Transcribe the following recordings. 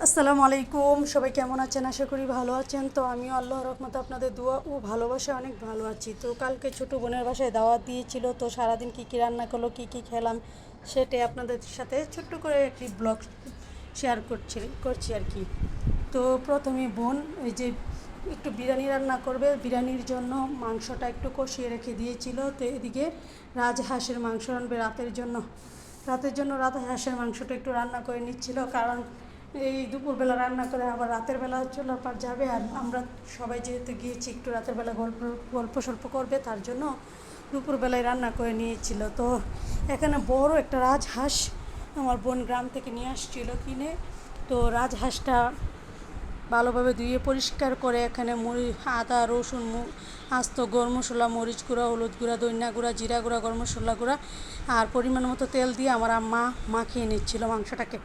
আসসালামু আলাইকুম, সবাই কেমন আছেন? আশা করি ভালো আছেন। তো আমিও আল্লাহর রহমতে আপনাদের দোয়া ও ভালোবাসায় অনেক ভালো আছি। তো কালকে ছোটো বোনের বাসায় দাওয়াত দিয়েছিল, তো সারাদিন কী কী রান্না করলো, কী কী খেলাম, সেটাই আপনাদের সাথে ছোট্ট করে একটি ব্লগ শেয়ার করছি আর কি। তো প্রথমে বোন এই যে একটু বিরিয়ানি রান্না করবে, বিরিয়ানির জন্য মাংসটা একটু কষিয়ে রেখে দিয়েছিল। তো এদিকে রাজহাঁসের মাংস রান্নবে রাতের জন্য মাংসটা একটু রান্না করে নিচ্ছিল, কারণ এই দুপুরবেলা রান্না করে আবার রাতের বেলা চলার পর যাবে। আর আমরা সবাই যেহেতু গিয়েছি একটু রাতের বেলা গল্প সল্প করবে, তার জন্য দুপুরবেলায় রান্না করে নিয়েছিল। তো এখানে বড় একটা রাজহাঁস আমার বোন গ্রাম থেকে নিয়ে আসছিল কিনে। তো রাজহাঁসটা ভালোভাবে ধুয়ে পরিষ্কার করে এখানে আদা রসুন আস্ত গরম মশলা, মরিচ গুঁড়া, হলুদ গুঁড়া, ধনিয়া গুঁড়া, জিরা গুঁড়া, গরম মশলা গুঁড়া আর পরিমাণ মতো তেল দিয়ে আমার আম্মা মাখিয়ে নিচ্ছিল। মাংসটাকে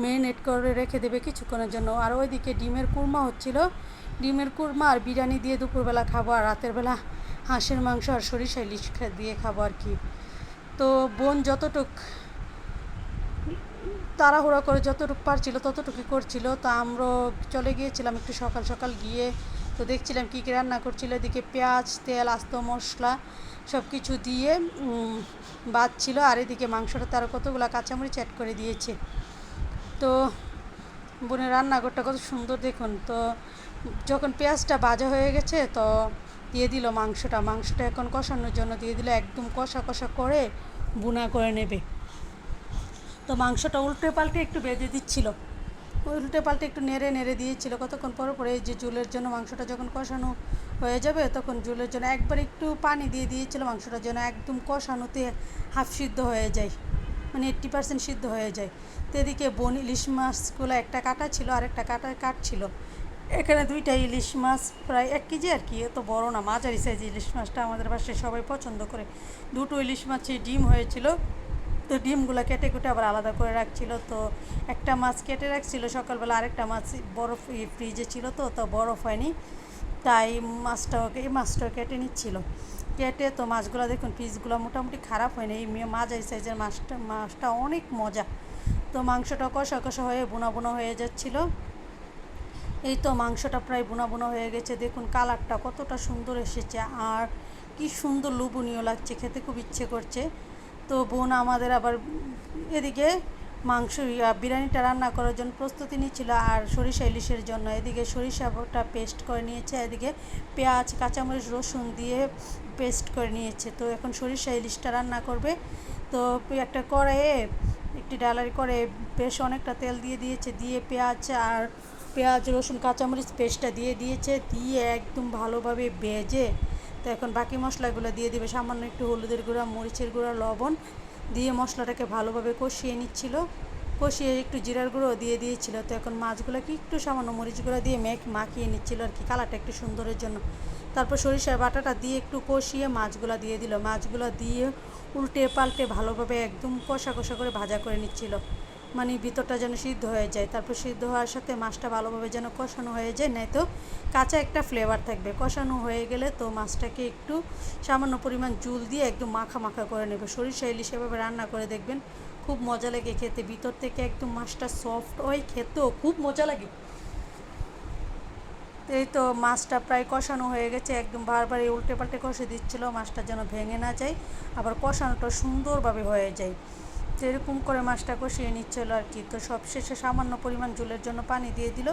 ম্যারিনেট করে রেখে দেবে কিছুক্ষণের জন্য। আর ওইদিকে ডিমের কুরমা হচ্ছিল, ডিমের কুরমা আর বিরিয়ানি দিয়ে দুপুরবেলা খাবো, আর রাতের বেলা হাঁসের মাংস আর সরিষা ইলিশ দিয়ে খাবো আর কি। তো বোন যতটুক তাড়াহুড়া করে যতটুকু পারছিল ততটুকুই করছিল। তো আমরা চলে গিয়েছিলাম একটু সকাল সকাল গিয়ে, তো দেখছিলাম কী কী রান্না করছিল। এদিকে পেঁয়াজ, তেল, আস্ত মশলা সব কিছু দিয়ে বাজছিল, আর এদিকে মাংসটাতে আরও কতগুলো কাঁচামরিচ অ্যাড করে দিয়েছে। তো বোনের রান্নাঘরটা কত সুন্দর দেখুন। তো যখন পেঁয়াজটা ভাজা হয়ে গেছে তো দিয়ে দিল মাংসটা এখন কষানোর জন্য দিয়ে দিল, একদম কষা কষা করে বুনা করে নেবে। তো মাংসটা উল্টে পাল্টে একটু ভেজে দিচ্ছিল, উল্টে পাল্টে একটু নেড়ে নেড়ে দিয়েছিল কতক্ষণ পরে এই যে ঝোলের জন্য মাংসটা যখন কষানো হয়ে যাবে তখন ঝোলের জন্য একবার একটু পানি দিয়ে দিয়েছিল, মাংসটা যেন একদম কষানোতে হাফ সিদ্ধ হয়ে যায়, মানে 80% সিদ্ধ হয়ে যায়। তো এদিকে বোন ইলিশ মাছগুলো একটা কাটা ছিল আর একটা কাটছিল। এখানে দুইটা ইলিশ মাছ প্রায় 1 কেজি আর কি, এত বড় না, মাঝারি সাইজ ইলিশ মাছটা আমাদের বাসায় সবাই পছন্দ করে। দুটো ইলিশ মাছে ডিম হয়েছিল, তো ডিমগুলো কেটে কুটে আবার আলাদা করে রাখছিল। তো একটা মাছ কেটে রাখছিল সকালবেলা, আরেকটা মাছ বরফ ফ্রিজে ছিল, তো বরফ হয়নি, তাই এই মাছটাও কেটে নিচ্ছিল। কেটে তো মাছগুলো দেখুন পিসগুলো মোটামুটি খারাপ হয়নি, এই মাঝারি সাইজের মাছটা অনেক মজা। তো মাংসটা কষা কষা হয়ে বোনা বোনা হয়ে যাচ্ছিল। এই তো মাংসটা প্রায় বোনা বোনা হয়ে গেছে, দেখুন কালারটা কতটা সুন্দর এসেছে আর কি সুন্দর লোভনীয় লাগছে, খেতে খুব ইচ্ছে করছে। তো বোন আমাদের আবার এদিকে বিরিয়ানিটা রান্না করার জন্য প্রস্তুতি নিচ্ছিল, আর সরিষা ইলিশের জন্য এদিকে সরিষাটা পেস্ট করে নিয়েছে, এদিকে পেঁয়াজ, কাঁচামরিচ, রসুন দিয়ে পেস্ট করে নিয়েছে। তো এখন সরিষা ইলিশটা রান্না করবে। তো একটা কড়াইয়ে একটি ডালারি করে বেশ অনেকটা তেল দিয়ে দিয়েছে, দিয়ে পেঁয়াজ রসুন কাঁচামরিচ পেস্টটা দিয়ে দিয়েছে, দিয়ে একদম ভালোভাবে ভেজে তো এখন বাকি মশলাগুলো দিয়ে দিবে, সামান্য একটু হলুদের গুঁড়া, মরিচের গুঁড়া, লবণ দিয়ে মশলাটাকে ভালোভাবে কষিয়ে নিচ্ছিল, কষিয়ে একটু জিরার গুঁড়ো দিয়ে দিয়েছিল। তো এখন মাছগুলোকে একটু সামান্য মরিচ গুঁড়া দিয়ে মাখিয়ে নিচ্ছিল আর কি, কালারটা একটু সুন্দরের জন্য। তারপর সরিষার বাটাটা দিয়ে একটু কষিয়ে মাছগুলো দিয়ে দিল, মাছগুলো দিয়ে উল্টে পাল্টে ভালোভাবে একদম কষা কষা করে ভাজা করে নিচ্ছিল, মানে ভিতরটা যেন সিদ্ধ হয়ে যায়। তারপর সিদ্ধ হওয়ার সাথে মাছটা ভালোভাবে যেন কষানো হয়ে যায়, নয়তো কাঁচা একটা ফ্লেভার থাকবে। কষানো হয়ে গেলে তো মাছটাকে একটু সামান্য পরিমাণ জল দিয়ে একদম মাখা মাখা করে নেবে। সরিষা ইলিশ এভাবে রান্না করে দেখবেন, খুব মজা লাগে খেতে, ভিতর থেকে একদম মাছটা সফট হয়, খেতেও খুব মজা লাগে। এই তো মাছটা প্রায় কষানো হয়ে গেছে, একদম বারবার উল্টে পাল্টে কষে দিচ্ছিলো, মাছটা যেন ভেঙে না যায়, আবার কষানোটা সুন্দরভাবে হয়ে যায়। তো এরকম করে মাছটা কষিয়ে নিচ্ছিল আর কি। তো সবশেষে সামান্য পরিমাণ ঝোলের জন্য পানি দিয়ে দিল,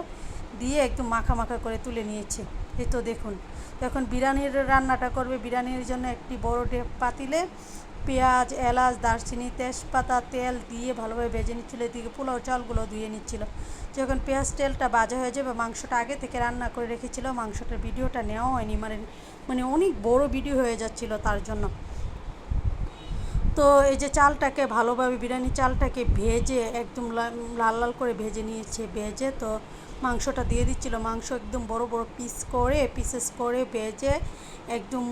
দিয়ে একদম মাখা মাখা করে তুলে নিয়েছে। এই তো দেখুন, এখন বিরিয়ানির রান্নাটা করবে। বিরিয়ানির জন্য একটি বড় পাতিলে পেঁয়াজ, এলাচ, দারচিনি, তেজপাতা, তেল দিয়ে ভালোভাবে ভেজে নিচ্ছিল, এদিকে পোলাও চালগুলো ধুয়ে নিচ্ছিল। যখন পেঁয়াজ তেলটা ভাজা হয়ে যাবে, মাংসটা আগে থেকে রান্না করে রেখেছিল, মাংসটার ভিডিওটা নেওয়া হয়নি, মানে অনেক বড় ভিডিও হয়ে যাচ্ছিল তার জন্য। তো এই যে চালটাকে ভালোভাবে বিরিয়ানি চালটাকে ভেজে একদম লাল লাল করে ভেজে নিয়েছে, ভেজে তো মাংসটা দিয়ে দিচ্ছিল। মাংস একদম বড় বড় পিসেস করে ভেজে একদম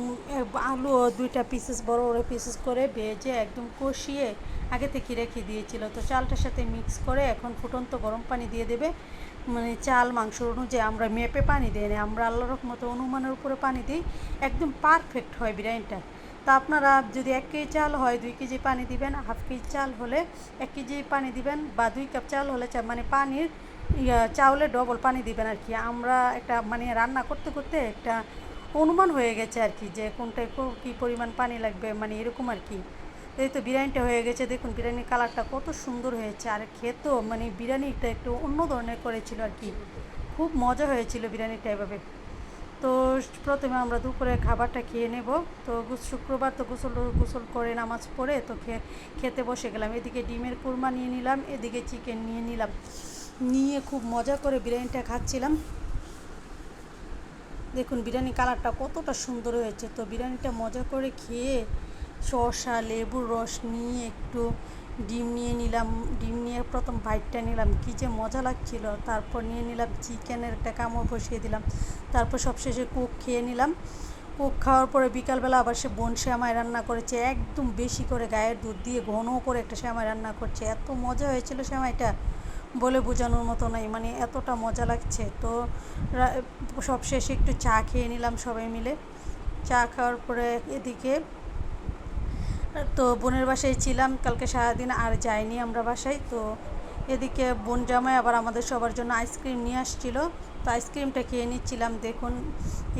আলু ও 2টা বড় বড় পিসেস করে ভেজে একদম কষিয়ে আগে থেকে রেখে দিয়েছিল। তো চালটার সাথে মিক্স করে এখন ফুটন্ত গরম পানি দিয়ে দেবে, মানে চাল মাংস অনুযায়ী, আমরা মেপে পানি দিই না, আমরা আল্লাহর রহমতে অনুমানের উপরে পানি দিই, একদম পারফেক্ট হয় বিরিয়ানিটা। তা আপনারা যদি 1 কেজি চাল হয় 2 কেজি পানি দিবেন, হাফ কেজি চাল হলে 1 কেজি পানি দিবেন, বা 2 কাপ চাল হলে মানে পানির চাউলে ডবল পানি দিবেন আর কি। আমরা একটা মানে রান্না করতে করতে একটা অনুমান হয়ে গেছে আর কি, যে কোনটায় কী পরিমাণ পানি লাগবে, মানে এরকম আর কি। এই তো বিরিয়ানিটা হয়ে গেছে, দেখুন বিরিয়ানির কালারটা কত সুন্দর হয়েছে। আর খেতেও মানে বিরিয়ানিটা একটু অন্য ধরনের করেছিল আর কি, খুব মজা হয়েছিল বিরিয়ানিটা এভাবে। তো প্রথমে আমরা দুপুরে খাবারটা খেয়ে নেব। তো শুক্রবার তো গোসল গোসল করে নামাজ পড়ে তো খেতে বসে গেলাম। এদিকে ডিমের কুরমা নিয়ে নিলাম, এদিকে চিকেন নিয়ে নিলাম, নিয়ে খুব মজা করে বিরিয়ানিটা খাচ্ছিলাম। দেখুন বিরিয়ানি কালারটা কতটা সুন্দর হয়েছে। তো বিরিয়ানিটা মজা করে খেয়ে শসা লেবুর রস নিয়ে একটু ডিম নিয়ে নিলাম, ডিম নিয়ে প্রথম বাইটটা নিলাম, কী যে মজা লাগছিল। তারপর নিয়ে নিলাম চিকেনের একটা কামড় বসিয়ে দিলাম, তারপর সবশেষে কোক খেয়ে নিলাম। কোক খাওয়ার পরে বিকালবেলা আবার সে বোন শ্যামাই রান্না করেছে, একদম বেশি করে গায়ের দুধ দিয়ে ঘন করে একটা শ্যামাই রান্না করছে। এত মজা হয়েছিল শ্যামাইটা, বলে বোঝানোর মতো নাই, মানে এতটা মজা লাগছে। তো সবশেষে একটু চা খেয়ে নিলাম সবাই মিলে। চা খাওয়ার পরে এদিকে তো বোনের বাসায় ছিলাম কালকে সারাদিন, আর যাইনি আমরা বাসায়। তো এদিকে বোন জামাই আবার আমাদের সবার জন্য আইসক্রিম নিয়ে আসছিলো, তো আইসক্রিমটা খেয়ে নিচ্ছিলাম। দেখুন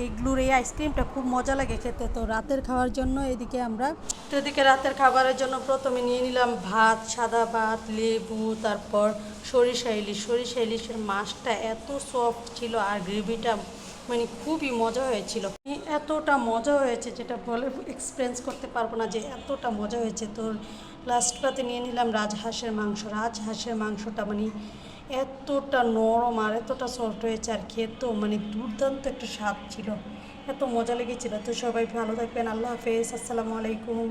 এইগুলোর এই আইসক্রিমটা খুব মজা লাগে খেতে। তো রাতের খাওয়ার জন্য এদিকে আমরা, তো এদিকে রাতের খাবারের জন্য প্রথমে নিয়ে নিলাম ভাত, সাদা ভাত, লেবু, তারপর সরিষা ইলিশের মাছটা এত সফট ছিল আর গ্রেভিটা মানে খুবই মজা হয়েছিল। এতটা মজা হয়েছে যেটা বলে এক্সপিরিয়েন্স করতে পারবো না, যে এতটা মজা হয়েছে। তো লাস্ট পাতে নিয়ে নিলাম রাজহাঁসের মাংস। রাজহাঁসের মাংসটা মানে এতটা নরম আর এতটা সফট হয়েছে, আর খেতেও মানে দুর্দান্ত একটা স্বাদ ছিল, এত মজা লেগেছিল। তো সবাই ভালো থাকবেন, আল্লাহ হাফেজ, আসসালামু আলাইকুম।